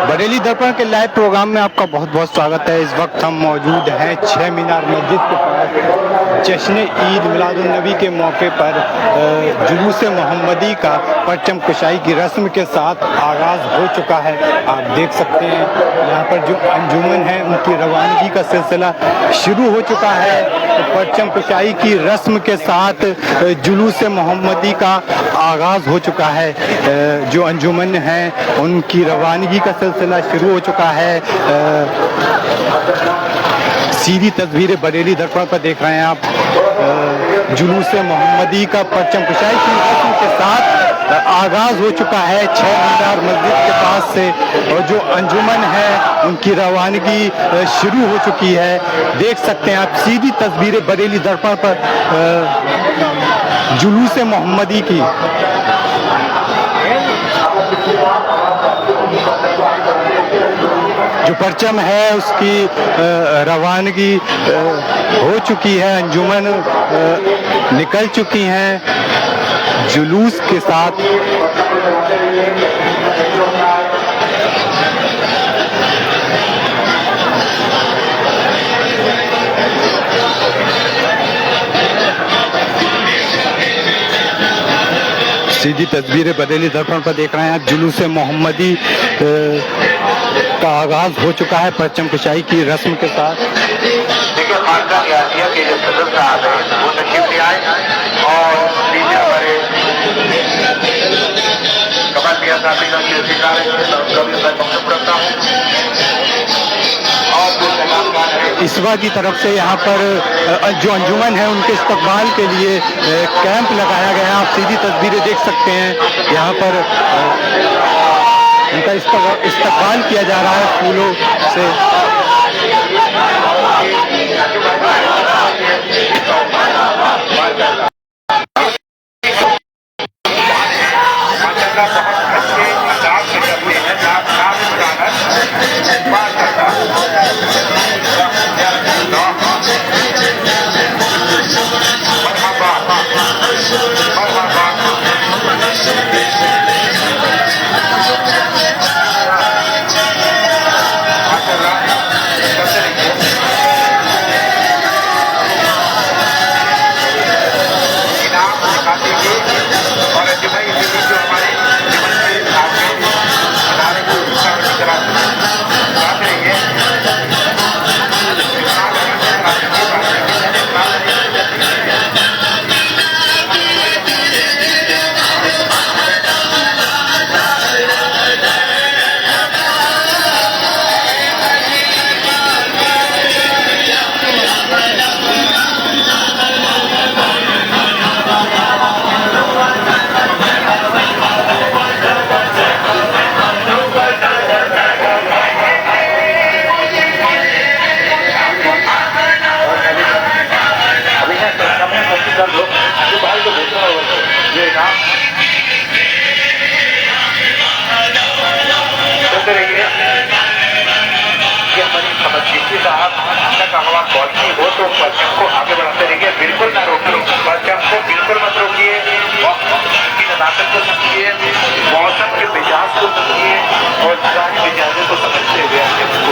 बरेली दर्पण के live programme में आपका बहुत बहुत स्वागत है। इस वक्त हम मौजूद हैं 6 मीनार मस्जिद के पास। जश्न ईद मिलादुन्नबी के मौके पर जुलूस मोहम्मदी का परचम कुशाई की रस्म के साथ आगाज़ हो चुका है। आप देख सकते हैं यहाँ पर जो अंजुमन है उनकी रवानगी का सिलसिला शुरू हो चुका है। परचम कुशाई की रस्म के साथ जुलूस मोहम्मदी का आगाज़ हो चुका है। जो अंजुमन है उनकी रवानगी का सिलसिला शुरू हो चुका है। सीधी तस्वीरें बरेली दर्पण पर देख रहे हैं आप। जुलूस मोहम्मदी का परचम कुशाई की रस्म के साथ आगाज़ हो चुका है 6 मीनार मस्जिद के पास से, और जो अंजुमन है उनकी रवानगी शुरू हो चुकी है। देख सकते हैं आप सीधी तस्वीरें बरेली दर्पण पर जुलूस मोहम्मदी की। जो परचम है उसकी रवानगी हो चुकी है, अंजुमन निकल चुकी हैं जुलूस के साथ। सीधी तस्वीरें बरेली दर्पण पर देख रहे हैं आप। जुलूस मोहम्मदी का आगाज हो चुका है परचम कुशाई की रस्म के साथ। देखिए खानका रियासिया के जो सदर साहब हैं वो तशरीफ ले आए और पीछे हमारे कमल मियां साहब की अधिकार है, उनका भी मैं वक्तव्य रखता हूँ। और जो सलाहकार है इसवा की तरफ से यहाँ पर जो अंजुमन है उनके इस्तकबाल के लिए कैंप लगाया गया है। आप सीधी तस्वीरें देख सकते हैं यहाँ पर उनका इस्तकबाल किया जा रहा है फूलों से। तो परचम को आगे बढ़ाते रहिए, बिल्कुल ना रोकिए, परचम को बिल्कुल मत रोकिए। की नजाकत को समझिए, मौसम के मिजाज को समझिए और सारी मिजाजों को समझते हुए अपने को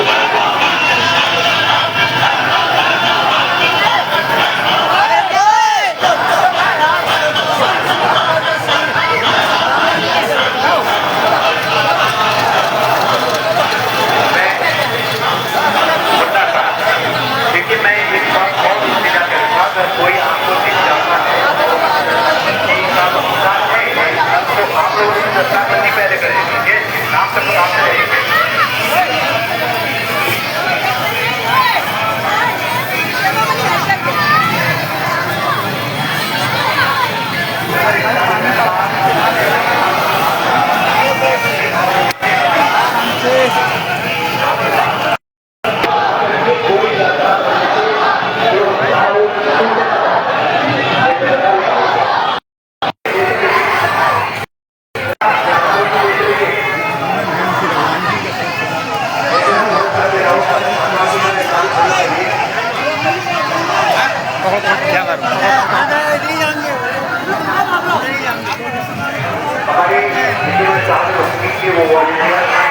पहले करेंगे नाम तक काम करेंगे।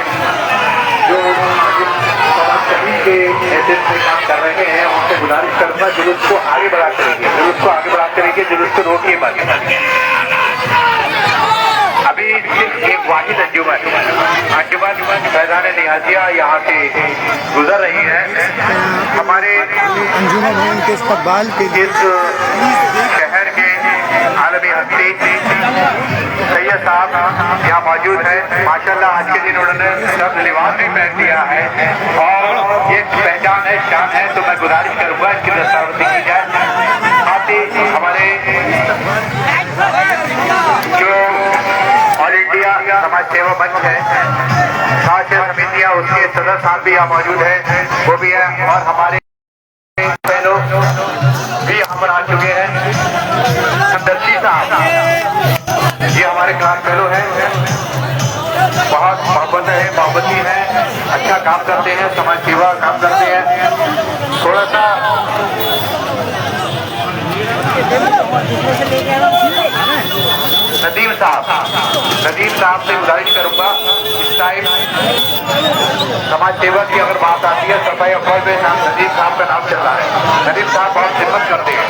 हमारे दिल से काम कर रहे हैं उनसे गुजारिश करूंगा जुलूस को आगे बढ़ाते रहिए, जुलूस को आगे बढ़ाते रहिए, जुलूस को रोकिए मत। अभी सिर्फ एक वाहिद अंजुमन फैजान निहाजिया यहाँ से गुजर रही है। हमारे अंजुमन है उनके इस्तकबाल के लिए इस शहर के आलमी हस्ती सैयद साहब यहाँ मौजूद है। माशाल्लाह आज के दिन उन्होंने सब लिबास भी पहन लिया है और ये पहचान है, शान है। तो मैं गुजारिश करूंगा इसकी दस्तावेजी की जाए। साथ ही हमारे जो ऑल इंडिया समाज सेवा मंच है, साक्ष्य समितियाँ, उसके सदस्य साहब भी यहाँ मौजूद है, वो भी है। और हमारे लोग भी यहाँ पर आ चुके हैं। संदर्शी साहब ये हमारे क्लास फेलो हैं, बहुत मोहब्बती है, अच्छा काम करते हैं, समाज सेवा काम करते हैं। थोड़ा सा नदीम साहब से गुजारिश करूंगा, इस टाइम समाज सेवा की अगर बात आती है सफाई अफवाह में नाम नदीम साहब का नाम चल रहा है। नदीम साहब बहुत हिम्मत करते हैं,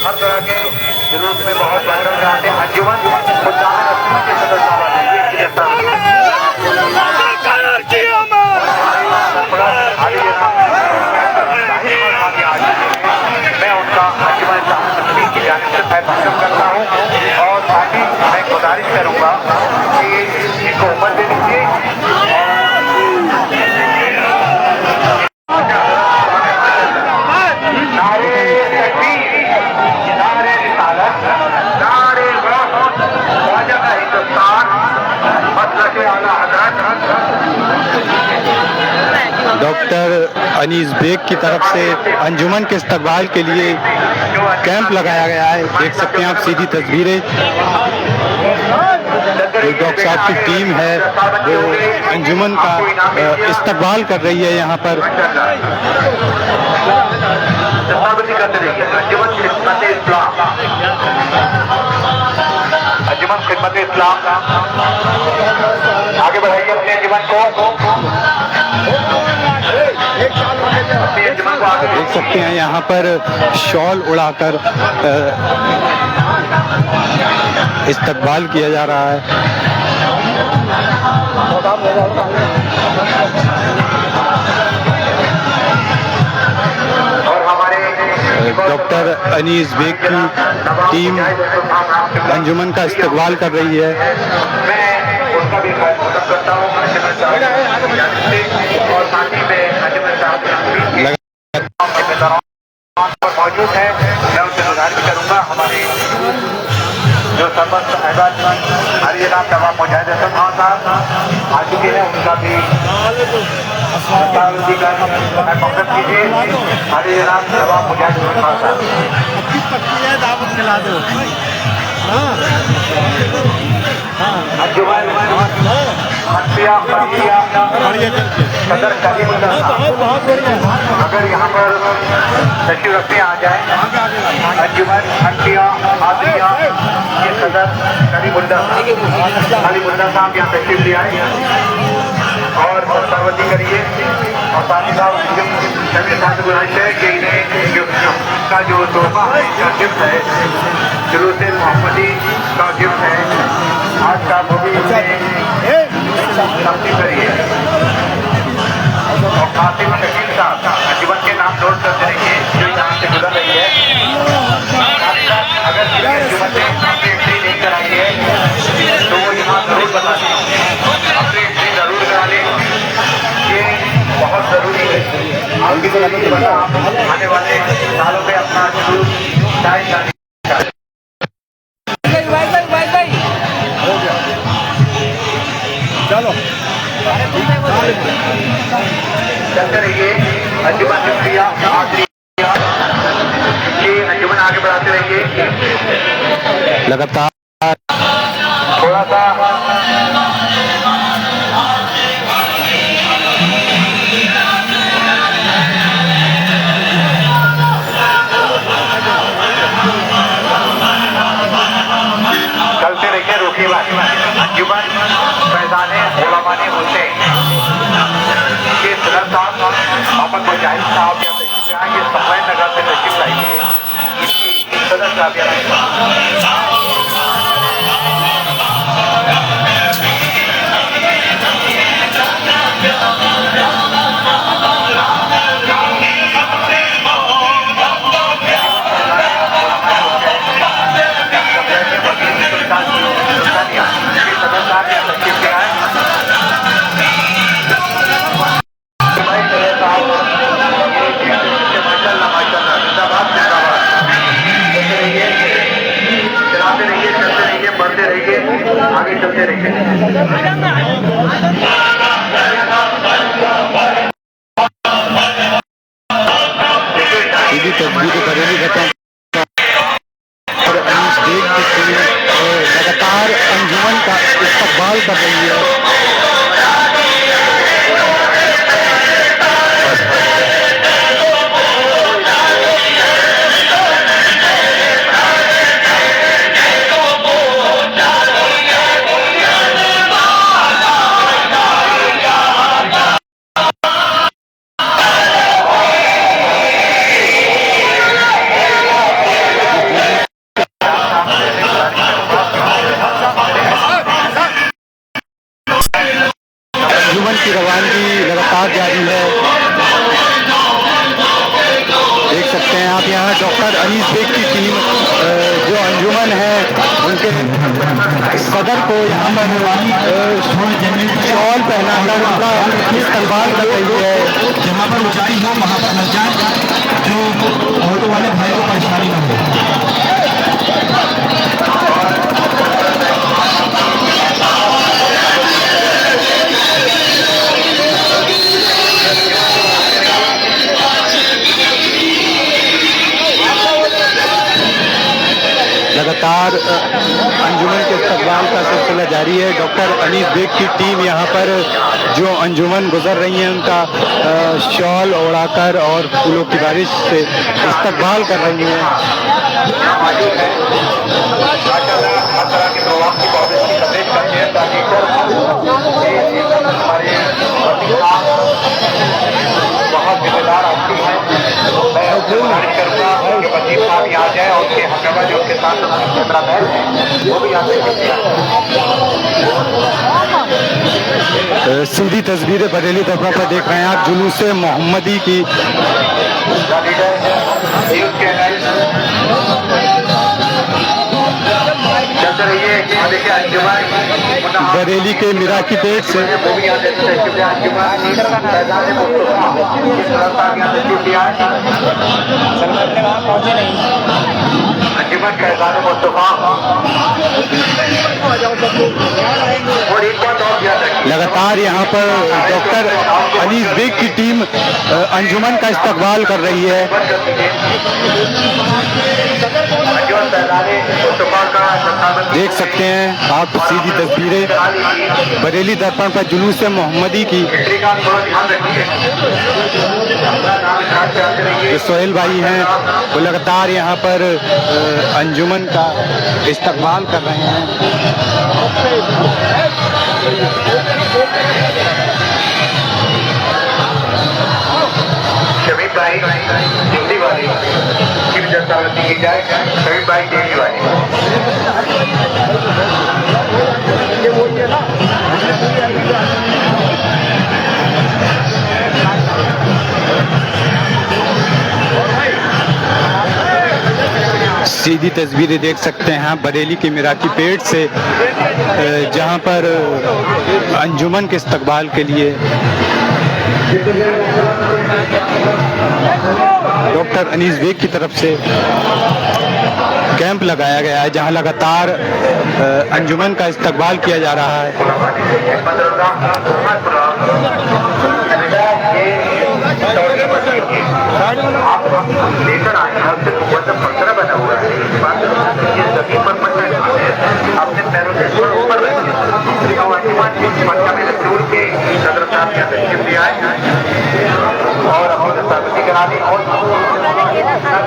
हर तरह के जुलूस में बहुत बढ़ जाते हैं। अंजुमन के सदस्य मैं उनका अंजुमन साहब की जानिब से खैर करता हूँ और साथ ही मैं गुजारिश करूँगा कि इनको उम्र दे दीजिए। नारे तकबीर, नारे रिसालत, नारे वाजब हिंदुस्तान, मसलक आला हज़रत डॉक्टर अनीस बेग की तरफ से अंजुमन के इस्तकबाल के लिए कैंप लगाया गया है। देख सकते हैं आप सीधी तस्वीरें। जो डॉक्टर साहब की टीम है वो अंजुमन का इस्तकबाल कर रही है यहाँ पर। अंजुमन खिदमत इस्लाम आगे बढ़ाइए अपने अंजुमन को। देख सकते हैं यहाँ पर शॉल उड़ाकर इस्तकबाल किया जा रहा है। और हमारे डॉक्टर अनीस बेग की टीम अंजुमन का इस्तकबाल कर रही है। मैं उनका भी खैर करता हूँ और साथ ही में अंजुमन साहब मौजूद है। मैं उनसे गुजारिश करूंगा हमारे जो सरपंच साहिबान हरी जनाब नवाब मुजाहिद हसन खान साहब आ चुके हैं, उनका भी मौकफ कीजिए। हरी जनाब नवाब मुजाहिद हसन खान साहब दावत खिला दो। अंजुमन सदर कलीमुल्लाह अगर यहाँ पर तशरीफ रखने आ जाए। अंजुमन हंसिया आदिया के सदर कलीमुल्लाह साहब यहाँ तशरीफ ले आए और सरवती करिए। और साथ ही साहब शमीर साहब से गुजारिश है कि इन्हें का जो तोहफा है, इसका गिफ्ट है, जुलूस मोहम्मदी का गिफ्ट है आज का, वो भी तब्दील करिए। और कासिम शकील साहब अंजुमन के नाम नोट करते रहिए जो यहाँ से गुजर रही है। अगर अंजुमन ने अपनी एंट्री नहीं कराई है तो वो यहाँ जरूर बता दें, अपनी एंट्री जरूर करा लें, ये बहुत जरूरी है। आने वाले सालों में अपना जुलूस टाइम चलो चलते रहिए। अंजुमन शुक्रिया, अंजुमन आगे बढ़ाते रहिए लगातार। थोड़ा सा चलते रहिए, रोकिए अंजुमन फैजान उलमा हुसैन के सदर साहब मोहम्मद मुजाहिद साहब यहाँ तशरीफ आएंगे, सफाई नगर से तशरीफ लाएंगे। इसकी सदर साहब यहाँ आगे चलते रहिए। सीधी तस्वीर बरेली और अनीस बेग की टीम लगातार अंजुमन का इस्तकबाल कर रही है। की रवानगी लगातार जारी है। देख सकते हैं आप यहाँ डॉक्टर अनीस बेग की टीम जो अंजुमन है उनके सदर को यहाँ पर शॉल पहनाकर उनका इस्तकबाल कर रही है। जहाँ पर ऊंचाई हो वहाँ पर न जाए, जो ऑटो वाले भाई को परेशानी न हो। लगातार अंजुमन के इस्तकबाल का सिलसिला जारी है। डॉक्टर अनीस बेग की टीम यहाँ पर जो अंजुमन गुजर रही है उनका शॉल ओढ़ाकर और फूलों की बारिश से इस्तकबाल कर रही है। बहुत जिम्मेदार आदमी है, मैं गुजारिश करूँगा कि वजीर साहब यहाँ जाए और उनके हमदर्द जो उनके साथ कैमरा मैन है वो भी यहाँ से सीधी तस्वीरें बरेली दरबार पर देख रहे हैं आप। जुलूस मोहम्मदी की बरेली के मिराकी पेट से अंजुमन फैजान मुस्तफा और एक बात और याद रखिए, लगातार यहाँ पर डॉक्टर अनीस बेग की टीम अंजुमन का इस्तकबाल कर रही है। देख सकते हैं आप सीधी तस्वीरें बरेली दर्पण पर जुलूस मोहम्मदी की। जो सोहेल भाई हैं वो लगातार यहाँ पर अंजुमन का इस्तकबाल कर रहे हैं। शमीम भाई दिल्ली वाली की दस्तावेजी की जाए, शमीम भाई दिल्ली वाली सीधी तस्वीरें देख सकते हैं बरेली के मिराकी पेट से, जहां पर अंजुमन के इस्तकबाल के लिए डॉक्टर अनीस बेग की तरफ से कैंप लगाया गया है, जहां लगातार अंजुमन का इस्तकबाल किया जा रहा है। आप लेकर आए हैं, उससे मतलब पत्थर बना हुआ है, ये जमीन पर अपने पैरों से ऊपर के सदर साहब यहाँ तशरीफ ले आए और अपनी दस्तावेजी करा दी और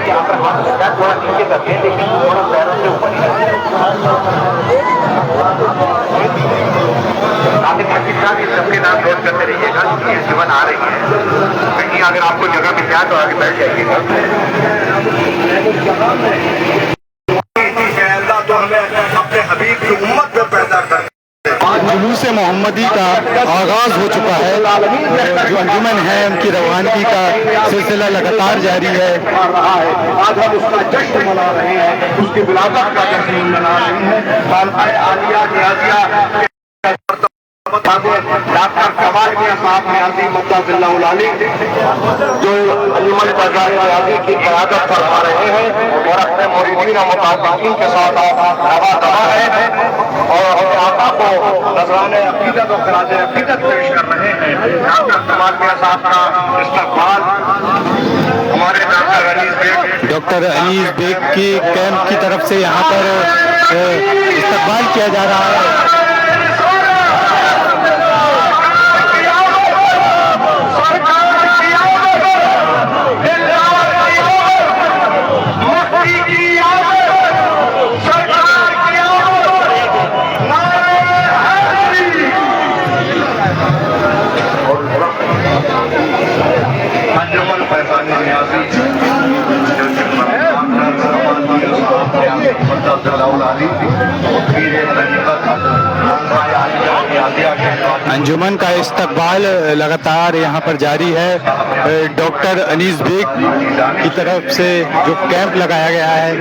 यहाँ पर हाथ लगा थोड़ा नीचे करते हैं, लेकिन थोड़ा पैरों से ऊपर ही सबके नाम नोट करते रहिएगा। जीवन आ रही है, कहीं अगर आपको जगह मिल जाए तो आगे बैठ जाइएगा। तो हमें अपने हबीब की उम्मत में पैदा कर जुलूस मोहम्मदी का आगाज हो चुका है। जो अंजुमन है उनकी रवानगी का सिलसिला लगातार जारी है। आज हम उसका जश्न मना रहे हैं, उसकी विरासत का जश्न मना रहे हैं। आलिया नियाजिया डॉक्टर कमाल मियां साहब नियाजी मद्दाजिल्लाहुल-आली जो अंजुमन बाजार नियाजी की क़यादत फरमा रहे हैं और अपने मुरीदीन और मुताबिकीन के साथ रवा दवा है और अपने आका को नज़राने अक़ीदत और ख़राजे अक़ीदत पेश कर रहे हैं। डॉक्टर कमाल मियां साहब का इस्तक़बाल हमारे डॉक्टर अनीस बेग की कैंप की तरफ से यहाँ पर इस्तक़बाल किया जा रहा है। अंजुमन का इस्तकबाल लगातार यहाँ पर जारी है। डॉक्टर अनीस बेग की तरफ से जो कैंप लगाया गया है,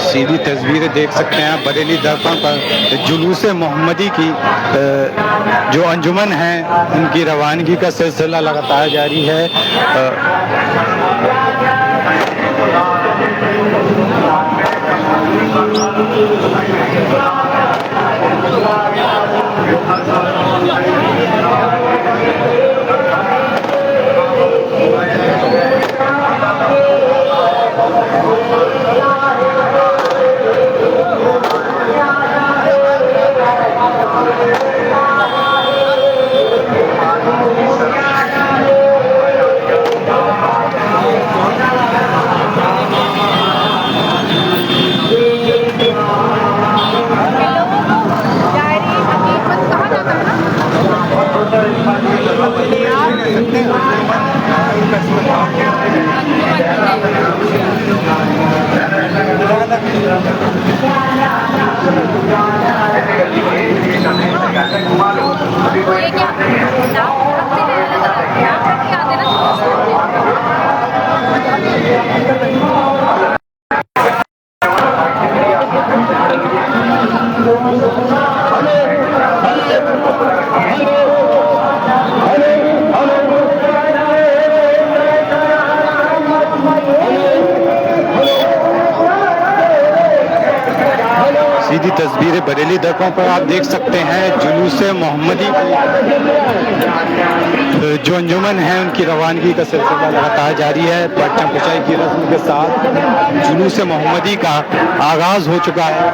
सीधी तस्वीरें देख सकते हैं आप बरेली दरगाह पर जुलूस मोहम्मदी की जो अंजुमन है उनकी रवानगी का सिलसिला लगातार जारी है। सीधी तस्वीरें बरेली दरगाह पर आप देख सकते हैं। जुलूस मोहम्मदी जो अंजुमन है उनकी रवानगी का सिलसिला लगातार जारी है। परचम कशाई की रस्म के साथ जुलूस मोहम्मदी का आगाज हो चुका है।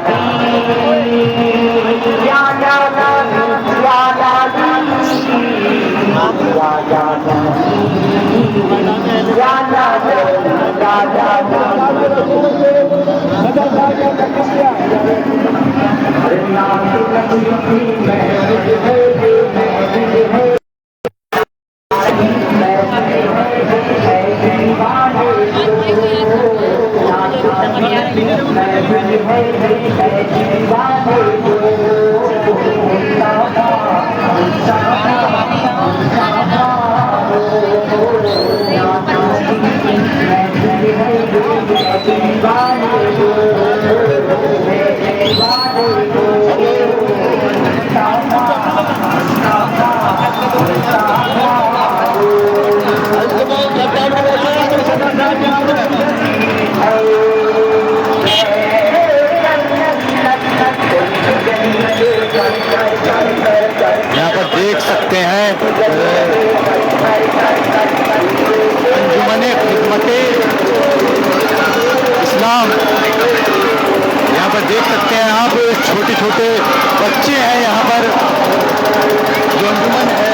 Bye. इस्लाम। यहाँ पर देख सकते हैं आप छोटे छोटे बच्चे हैं यहाँ पर जो अंजुमन है।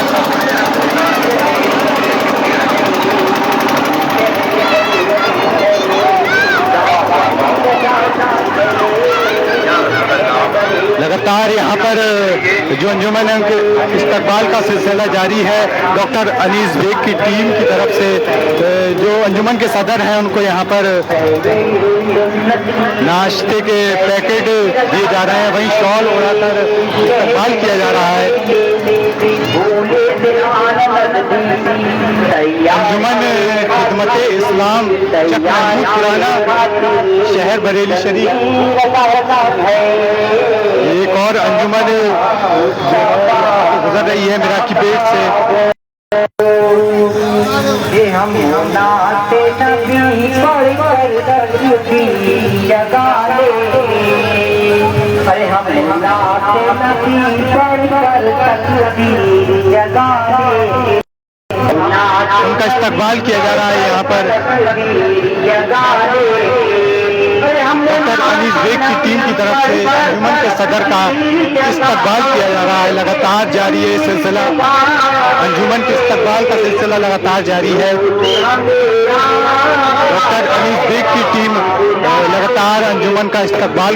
लगातार यहाँ पर जो अंजुमन है उनके इस्तकबाल का सिलसिला जारी है। डॉक्टर अनीस बेग की टीम की तरफ से जो अंजुमन के सदर हैं उनको यहाँ पर नाश्ते के पैकेट दिए जा रहे हैं, वहीं शॉल ओढ़ाकर इस्तकबाल किया जा रहा है। अंजुमन खिदमत इस्लाम चक महमूद पुराना शहर बरेली शरीफ। एक और अंजुमन गुजर रही है मिराकी पेट से। हम नाते नबी जगा ले, अरे हम नाते नबी जगा ले। उनका इस्तकबाल किया जा रहा है यहाँ पर। डॉक्टर अनीस बेग की टीम की तरफ से अंजुमन के सदर का इस्तकबाल किया जा रहा है। लगातार जारी है सिलसिला, अंजुमन के इस्तकबाल का सिलसिला लगातार जारी है। डॉक्टर अनीस बेग की टीम लगातार अंजुमन का इस्तकबाल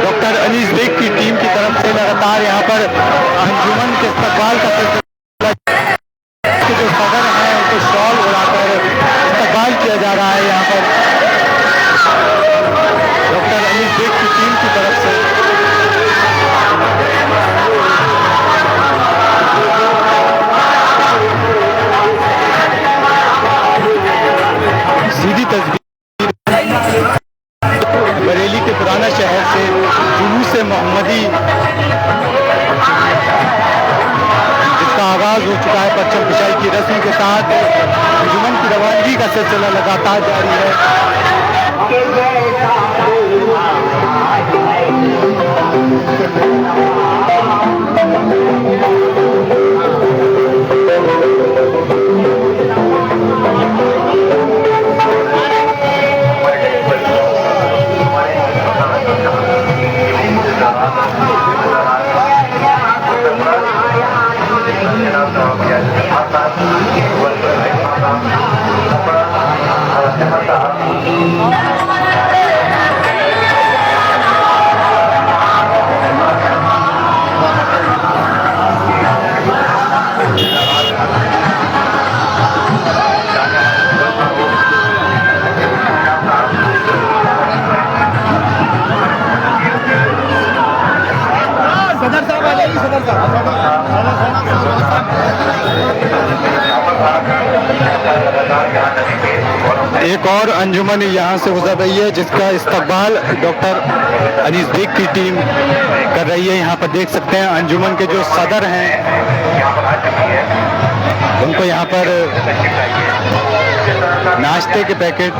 डॉक्टर अनीस बेग की टीम की तरफ से लगातार यहाँ पर अंजुमन के इस्तकबाल का सिलसिला जो सदर है उनको शॉल उड़ाकर इस्तकबाल किया जा रहा है यहाँ पर डॉक्टर अनीस बेग की टीम की तरफ से। सीधी तस्वीर बरेली के पुराना शहर से जुलूस मोहम्मदी जिसका आगाज हो चुका है परचम कुशाई की रस्म के साथ अंजुमन की रवानगी का सिलसिला लगातार जारी है। एक और अंजुमन यहाँ से गुजर रही है जिसका इस्तकबाल डॉक्टर अनीस बेग की टीम कर रही है। यहाँ पर देख सकते हैं अंजुमन के जो सदर हैं उनको यहाँ पर नाश्ते के पैकेट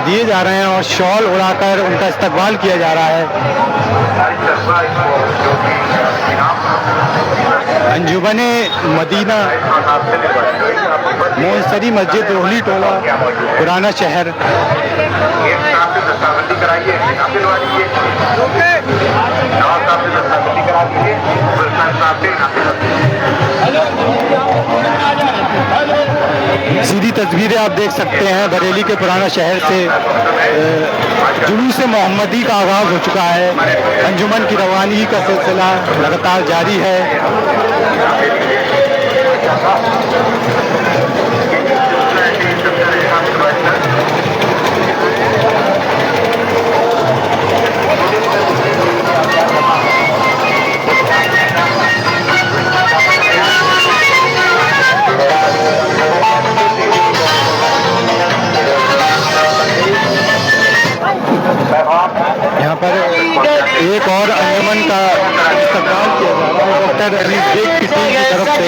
दिए जा रहे हैं और शॉल उड़ाकर उनका इस्तकबाल किया जा रहा है। अंजुमने मदीना मोहसरी मस्जिद रोहली टोला पुराना शहर। सीधी तस्वीरें आप देख सकते हैं बरेली के पुराना शहर से जुलूस मोहम्मदी का आगाज हो चुका है। अंजुमन की रवानगी का सिलसिला लगातार जारी है। यहाँ पर एक और अंजुमन का इस्तकबाल किया जा रहा है डॉक्टर अनीस बेग की टीम की तरफ से।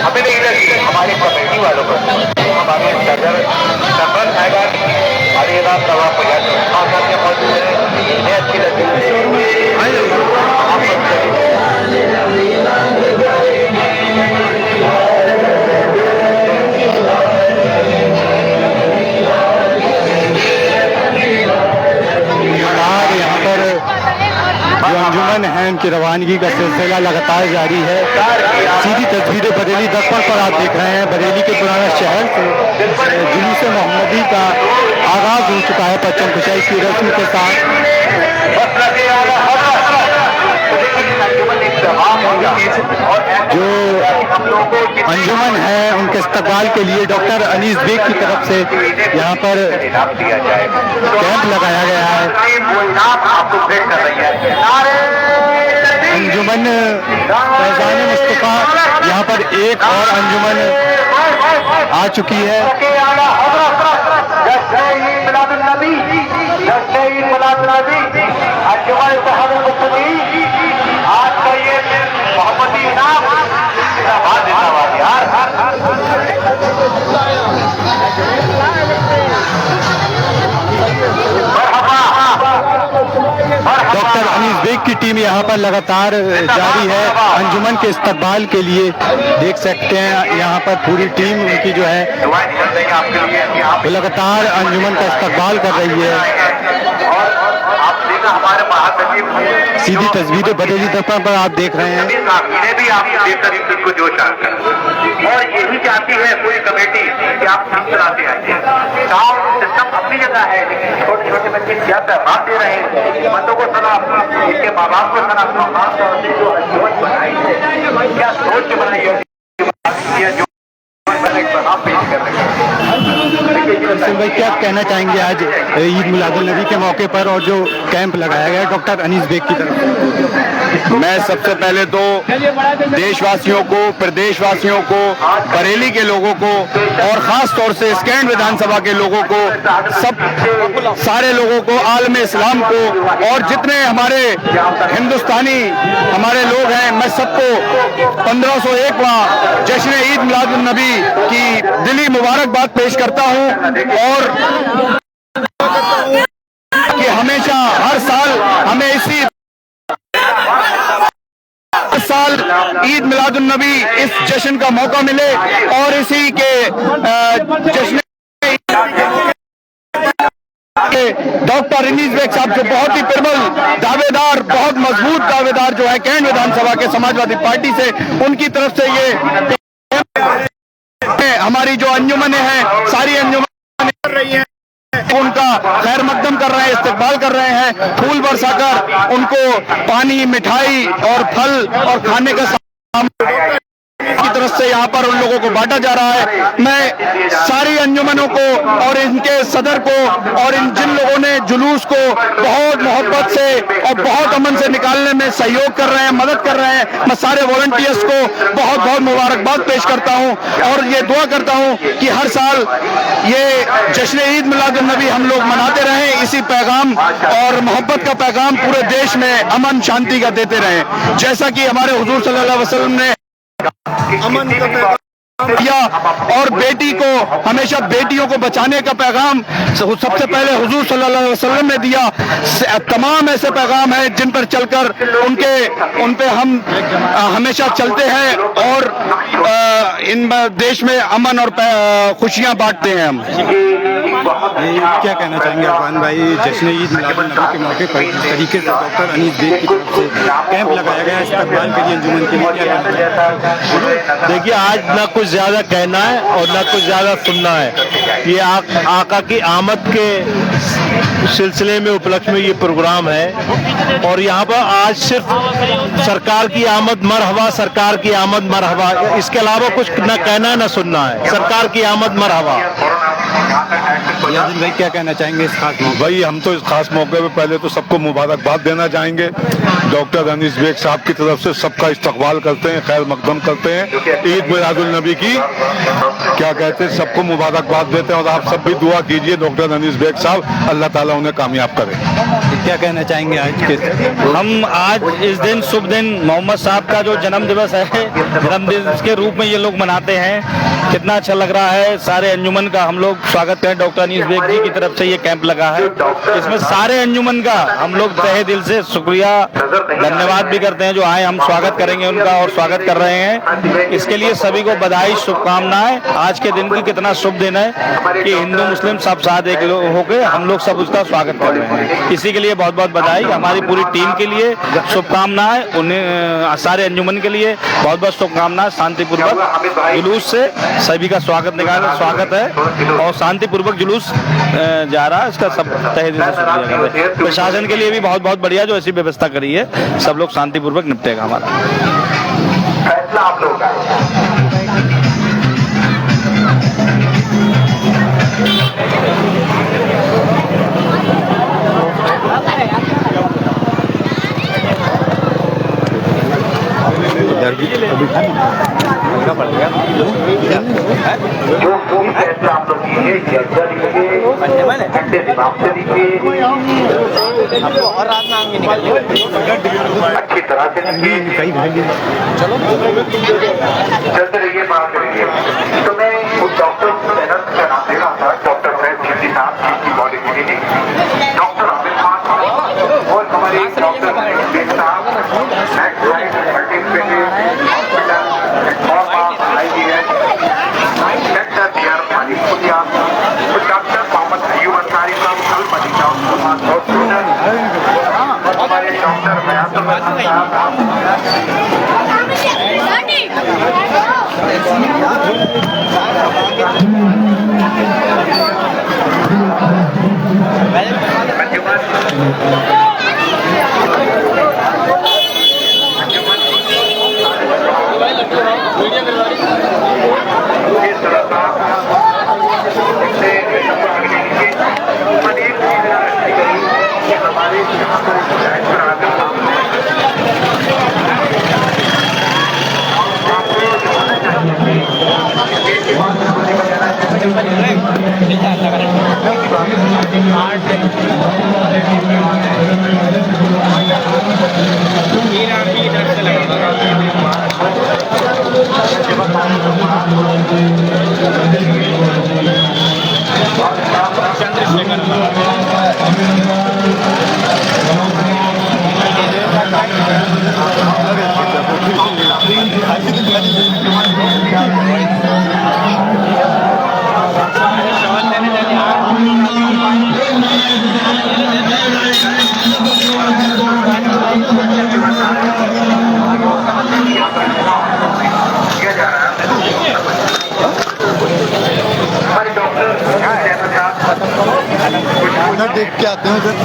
हमें नहीं लगी हमारे कमेटी वालों को हमारे सदर साहब अरेरा प्रभाव मौजूद है अच्छी लगी। अंजुमन है उनकी रवानगी का सिलसिला लगातार जारी है। सीधी तस्वीरें बरेली दर्पण पर आप देख रहे हैं। बरेली के पुराना शहर से जुलूस मोहम्मदी का आगाज हो चुका है परचम कुशाई की रस्म के साथ। जो अंजुमन है उनके इस्तकबाल के लिए डॉक्टर अनीस बेग की तरफ से यहाँ पर कैंप लगाया गया है। अंजुमन फैजान मुस्तफा यहाँ पर एक और अंजुमन आ चुकी है। आज का ये मोहम्मदी इनाम डॉक्टर अनीस बेग की टीम यहाँ पर लगातार जारी है अंजुमन के इस्तकबाल के लिए। देख सकते हैं यहाँ पर पूरी टीम उनकी जो है वो लगातार अंजुमन का इस्तकबाल कर रही है। हमारे महासचिव सीधी तस्वीरें बरेली दर्पण पर आप देख रहे हैं। इन्हें भी आप देखकर इनको जोश आता है और यही चाहती है पूरी कमेटी कि आप ठीक चलाते आइए। साउंड सिस्टम अपनी जगह है लेकिन छोटे छोटे बच्चे क्या पैगाम दे रहे हैं बच्चों को सुना, इसके माँ बाप को सुना, खास तौर से जो जीवन बनाई है क्या सोच के बनाई है जो पैगाम पेश कर रहे हैं। भाई क्या कहना चाहेंगे आज ईद मिलादुल नबी के मौके पर और जो कैंप लगाया गया है डॉक्टर अनीस बेग की तरफ? मैं सबसे पहले तो देशवासियों को, प्रदेशवासियों को, बरेली के लोगों को और खास तौर से स्कैंड विधानसभा के लोगों को, सब सारे लोगों को, आलम इस्लाम को और जितने हमारे हिंदुस्तानी हमारे लोग हैं, मैं सबको 1501वां जश्न ईद मिलादुल नबी की दिली मुबारकबाद पेश करता हूं और कि हमेशा हर साल हमें इसी साल ईद मिलादुल नबी इस जश्न का मौका मिले और इसी के जश्न डॉक्टर अनीस बेग साहब जो बहुत ही प्रबल दावेदार, बहुत मजबूत दावेदार जो है कैंट विधानसभा के समाजवादी पार्टी से, उनकी तरफ से ये हमारी जो अंजुमनें हैं सारी अंजुमन कर रही हैं, उनका खैर मकदम कर रहे हैं, इस्तकबाल कर रहे हैं, फूल बरसाकर उनको पानी, मिठाई और फल और खाने का सामान से यहाँ पर उन लोगों को बांटा जा रहा है। मैं सारी अंजुमनों को और इनके सदर को और इन जिन लोगों ने जुलूस को बहुत मोहब्बत से और बहुत अमन से निकालने में सहयोग कर रहे हैं, मदद कर रहे हैं, मैं सारे वॉलंटियर्स को बहुत बहुत मुबारकबाद पेश करता हूं और ये दुआ करता हूं कि हर साल ये जश्न ईद मिलादुन नबी हम लोग मनाते रहें, इसी पैगाम और मोहब्बत का पैगाम पूरे देश में अमन शांति का देते रहें। जैसा कि हमारे हुजूर सल्लल्लाहु अलैहि वसल्लम ने अमन का पैगाम दिया और बेटी को हमेशा बेटियों को बचाने का पैगाम सबसे पहले हुजूर सल्लल्लाहु अलैहि वसल्लम ने दिया। तमाम ऐसे पैगाम हैं जिन पर चलकर उन पे हम हमेशा चलते हैं और इन देश में अमन और खुशियां बांटते हैं हम। क्या कहना चाहेंगे अफगान भाई, जश्न ईद मिलादुन नबी के मौके पर जिस तरीके से डॉक्टर अनीस बेग की तरफ से कैंप लगाया गया इस्तकबाल के लिए अंजुमन के लिए, क्या कहना चाहेंगे? देखिए, आज ना कुछ ज्यादा कहना है और ना कुछ ज्यादा सुनना है। ये आका की आमद के सिलसिले में उपलक्ष्य में ये प्रोग्राम है और यहाँ पर आज सिर्फ सरकार की आमद मरहबा, सरकार की आमद मरहबा, इसके अलावा कुछ न कहना है न सुनना है। सरकार की आमद मरहबा। याजिन भाई क्या कहना चाहेंगे इस खास मौके? भाई हम तो इस खास मौके पे पहले तो सबको मुबारकबाद देना चाहेंगे। डॉक्टर अनीस बेग साहब की तरफ से सबका इस्तकबाल करते हैं, खैर मकदम करते हैं। ईद मिलादुल नबी की क्या कहते हैं, सबको मुबारकबाद देते हैं और आप सब भी दुआ कीजिए डॉक्टर अनीस बेग साहब, अल्लाह ताला उन्हें कामयाब करे। क्या कहना चाहेंगे आज के? हम आज इस दिन शुभ दिन मोहम्मद साहब का जो जन्म दिवस है, जन्मदिन के रूप में ये लोग मनाते हैं। कितना अच्छा लग रहा है। सारे अंजुमन का हम लोग स्वागत करें। डॉक्टर अनीस बेग जी की तरफ से ये कैंप लगा है, इसमें सारे अंजुमन का हम लोग तहे दिल से शुक्रिया धन्यवाद भी करते हैं जो आए। हम स्वागत करेंगे उनका और स्वागत कर रहे हैं। इसके लिए सभी को बधाई, शुभकामनाएं। आज के दिन की कितना शुभ दिन है कि हिंदू मुस्लिम सब साथ एक होकर हम लोग सब उसका स्वागत कर रहे हैं। इसी के लिए बहुत बहुत बधाई। हमारी पूरी टीम के लिए शुभकामनाएं, उन्हें सारे अंजुमन के लिए बहुत बहुत शुभकामनाएं। शांतिपूर्वक जुलूस से सभी का स्वागत है और शांतिपूर्वक जुलूस जा रहा है। इसका सब तहे दिल से शुक्रिया करते हैं। प्रशासन के लिए भी बहुत बहुत बढ़िया जो ऐसी व्यवस्था करी है, सब लोग शांतिपूर्वक निपटेगा हमारा फैसला आप लोगों का जो भी फैसला आप लोग किए घंटे दिमाग से दीजिए, अच्छी तरह से चलते रहिए, बात करेंगे। तो मैं उस डॉक्टर का नाम दे रहा था, डॉक्टर फैज सिद्दी साहब, जिनकी body clinic, doctor Aamir Khan साहब और हमारे डॉक्टर बेग साहब, मल्टी हॉस्पिटल सेक्टर बिहार मालिक पुलिया, डॉक्टर मोहम्मद अयूब अंसारी साहब, मदीना हॉस्पिटल, हमारे डॉक्टर मयासुर साहब, देख के आते हैं डॉक्टर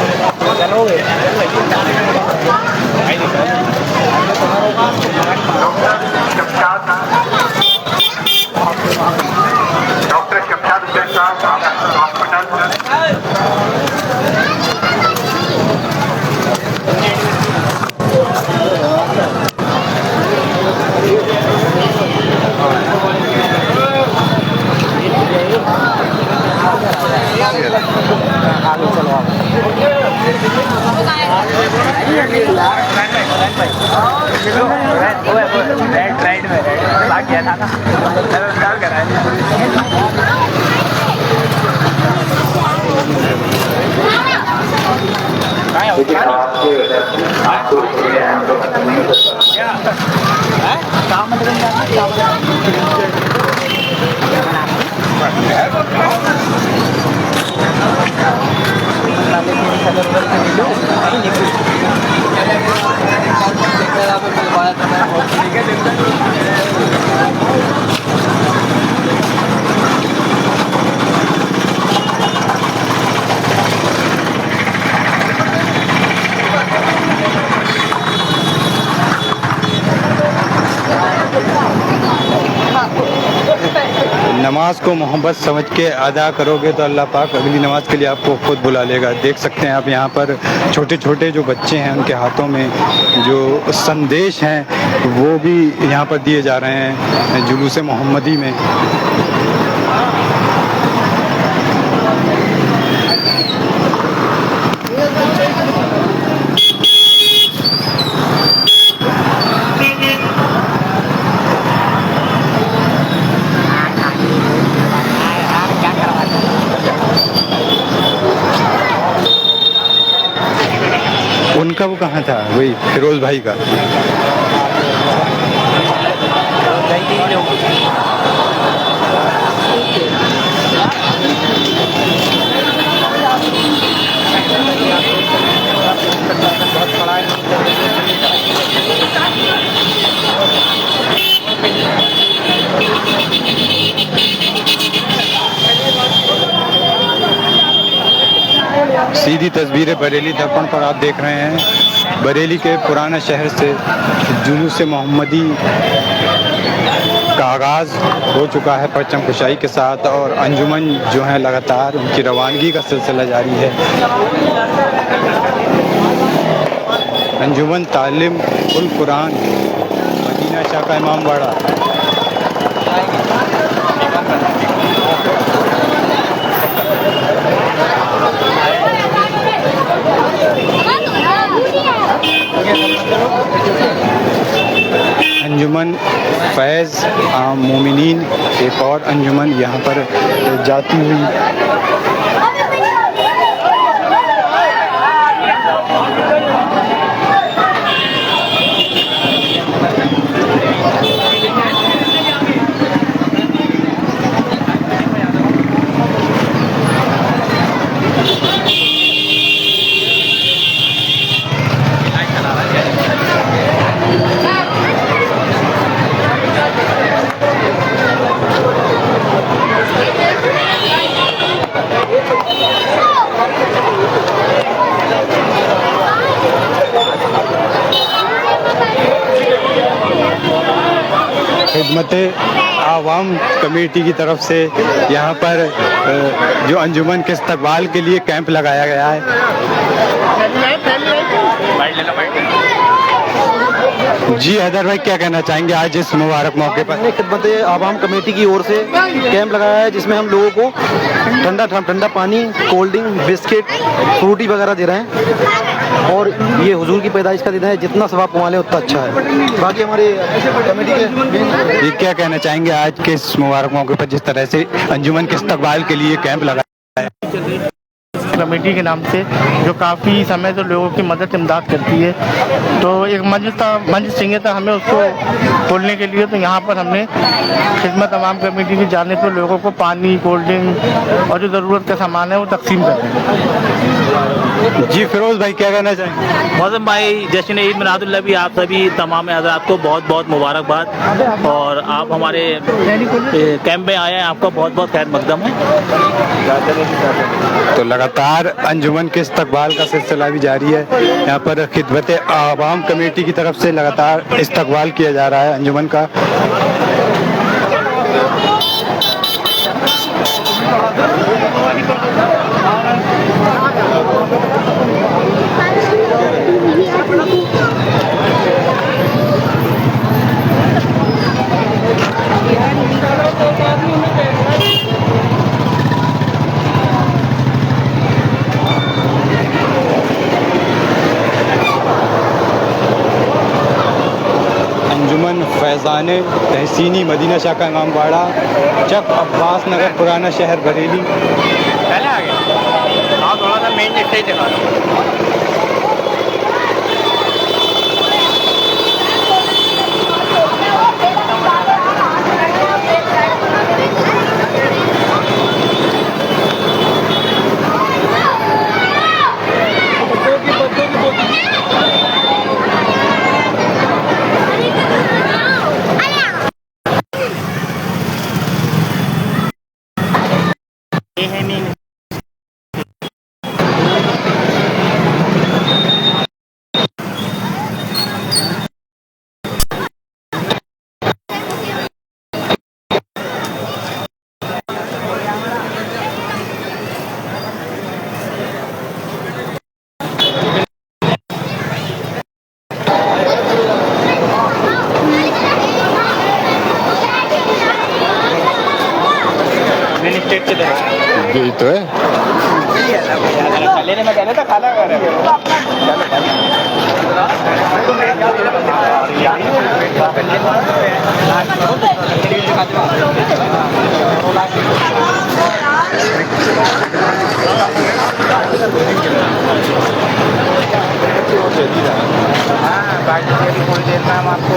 नमाज को मोहब्बत समझ के अदा करोगे तो अल्लाह पाक अगली नमाज के लिए आपको खुद बुला लेगा। देख सकते हैं आप यहाँ पर छोटे छोटे जो बच्चे हैं उनके हाथों में जो संदेश हैं वो भी यहाँ पर दिए जा रहे हैं जुलूस मोहम्मदी में। उनका वो कहाँ था, वही फिरोज भाई का। सीधी तस्वीरें बरेली दर्पण पर आप देख रहे हैं। बरेली के पुराना शहर से जुलूस मोहम्मदी का आगाज़ हो चुका है परचम कुशाई के साथ, और अंजुमन जो है लगातार उनकी रवानगी का सिलसिला जारी है। अंजुमन तालिम उल कुरान मदीना शाह का इमामबाड़ा। अंजुमन फैज़ आम मोमिनीन एक और अंजुमन यहाँ पर जाती हुई खिदमत आवाम कमेटी की तरफ से यहाँ पर जो अंजुमन के इस्तकबाल के लिए कैंप लगाया गया है। जी हैदर भाई, क्या कहना चाहेंगे आज इस मुबारक मौके पर? हमने खिदमत आवाम कमेटी की ओर से कैंप लगाया है जिसमें हम लोगों को ठंडा पानी, कोल्ड ड्रिंक, बिस्किट, फ्रूटी वगैरह दे रहे हैं, और ये हुजूर की पैदाइश का दिन है, जितना सवाब कमा लें उतना अच्छा है। बाकी हमारे कमेटी के ये क्या कहना चाहेंगे आज के इस मुबारक मौके पर जिस तरह से अंजुमन के इस्तकबाल के लिए कैंप लगाया है? कमेटी के नाम से जो काफ़ी समय से लोगों की मदद इमदाद करती है, तो एक मंच चाहिए था हमें उसको खोलने के लिए। तो यहाँ पर हमने खिदमत अवाम कमेटी की जाने पर लोगों को पानी, कोल्ड ड्रिंक और जो ज़रूरत का सामान है वो तकसीम कर रहे हैं। जी फिरोज भाई, क्या कहना चाहेंगे? मौसम भाई, जश्न ईद मिलादुल नबी आप सभी तमाम हज़रात को बहुत बहुत मुबारकबाद, और आप हमारे कैंप में आए हैं, आपका बहुत बहुत खैर मकदम है। तो लगातार अंजुमन के इस्तकबाल का सिलसिला भी जारी है। यहाँ पर खिदमत आवाम कमेटी की तरफ से लगातार इस्तकबाल किया जा रहा है अंजुमन का। अंजुमन फैज़ान तहसीनी मदीना शाखा इमामबाड़ा चक अब्बास नगर पुराना शहर बरेली। पहले आगे हाँ थोड़ा सा मेन स्टेज दिखा दो। ये है मेन मेन स्टेज के तरफ यही तो है। लेने में कहने था खाना खा रहे बाकी थोड़ी देर में हम आपको